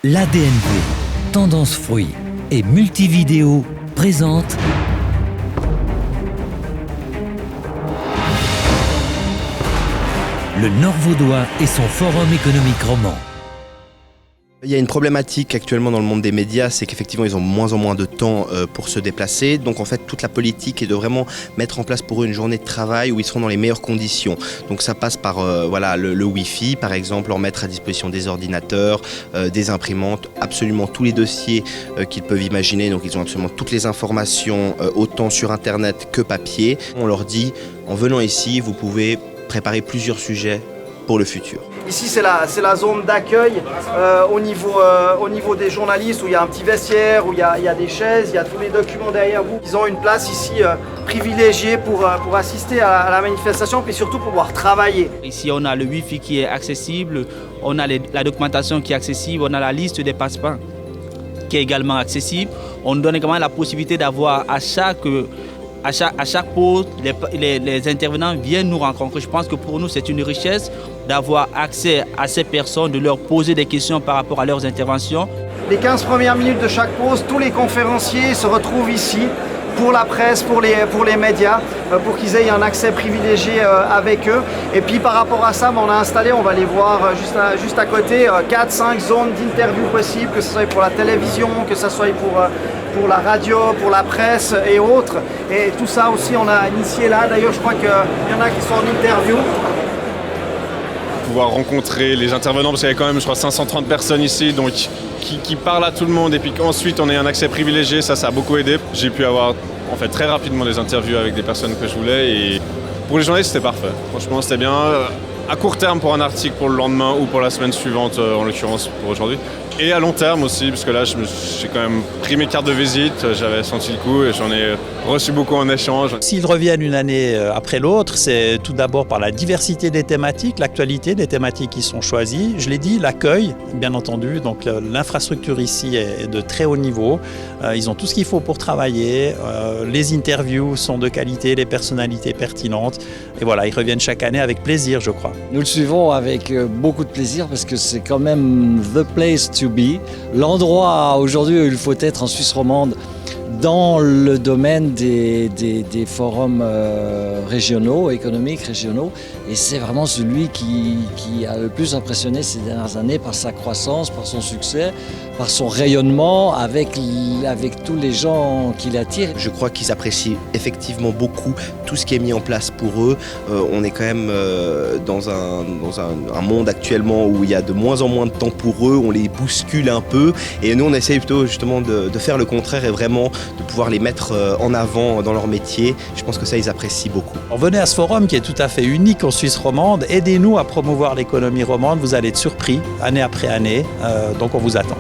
L'ADNV, Tendance Fruits et Multividéo présente le Nord-Vaudois et son forum économique roman. Il y a une problématique actuellement dans le monde des médias, c'est qu'effectivement ils ont moins en moins de temps pour se déplacer. Donc en fait toute la politique est de vraiment mettre en place pour eux une journée de travail où ils seront dans les meilleures conditions. Donc ça passe par le Wi-Fi par exemple, leur mettre à disposition des ordinateurs, des imprimantes, absolument tous les dossiers qu'ils peuvent imaginer. Donc ils ont absolument toutes les informations autant sur internet que papier. On leur dit en venant ici vous pouvez préparer plusieurs sujets pour le futur. Ici c'est la zone d'accueil au niveau des journalistes où il y a un petit vestiaire, où il y a des chaises, il y a tous les documents derrière vous. Ils ont une place ici privilégiée pour assister à la manifestation puis surtout pour pouvoir travailler. Ici on a le Wi-Fi qui est accessible, on a la documentation qui est accessible, on a la liste des passeports qui est également accessible. On donne également la possibilité d'avoir à chaque pause, les intervenants viennent nous rencontrer. Je pense que pour nous, c'est une richesse d'avoir accès à ces personnes, de leur poser des questions par rapport à leurs interventions. Les 15 premières minutes de chaque pause, tous les conférenciers se retrouvent ici pour la presse, pour les médias, pour qu'ils aient un accès privilégié avec eux. Et puis par rapport à ça, on a installé, on va les voir juste à côté, 4-5 zones d'interview possibles, que ce soit pour la télévision, que ce soit pour la radio, pour la presse et autres. Et tout ça aussi, on a initié là. D'ailleurs, je crois qu'il y en a qui sont en interview. Pouvoir rencontrer les intervenants, parce qu'il y a quand même, je crois, 530 personnes ici, donc qui parlent à tout le monde, et puis qu'ensuite on ait un accès privilégié, ça a beaucoup aidé. J'ai pu avoir en fait très rapidement des interviews avec des personnes que je voulais, et pour les journalistes c'était parfait. Franchement c'était bien, à court terme pour un article pour le lendemain ou pour la semaine suivante, en l'occurrence pour aujourd'hui. Et à long terme aussi, parce que là j'ai quand même pris mes cartes de visite, j'avais senti le coup et j'en ai reçu beaucoup en échange. S'ils reviennent une année après l'autre, c'est tout d'abord par la diversité des thématiques, l'actualité des thématiques qui sont choisies. Je l'ai dit, l'accueil, bien entendu, donc l'infrastructure ici est de très haut niveau. Ils ont tout ce qu'il faut pour travailler, les interviews sont de qualité, les personnalités pertinentes. Et voilà, ils reviennent chaque année avec plaisir, je crois. Nous le suivons avec beaucoup de plaisir parce que c'est quand même the place to be, l'endroit aujourd'hui où il faut être en Suisse romande dans le domaine des forums régionaux, économiques régionaux. Et c'est vraiment celui qui a le plus impressionné ces dernières années par sa croissance, par son succès, par son rayonnement avec tous les gens qu'il attire. Je crois qu'ils apprécient effectivement beaucoup tout ce qui est mis en place pour eux. On est quand même dans un monde actuellement où il y a de moins en moins de temps pour eux, on les bouscule un peu et nous on essaye plutôt justement de faire le contraire et vraiment de pouvoir les mettre en avant dans leur métier. Je pense que ça ils apprécient beaucoup. Venez à ce forum qui est tout à fait unique en Suisse romande, aidez-nous à promouvoir l'économie romande, vous allez être surpris année après année, donc on vous attend.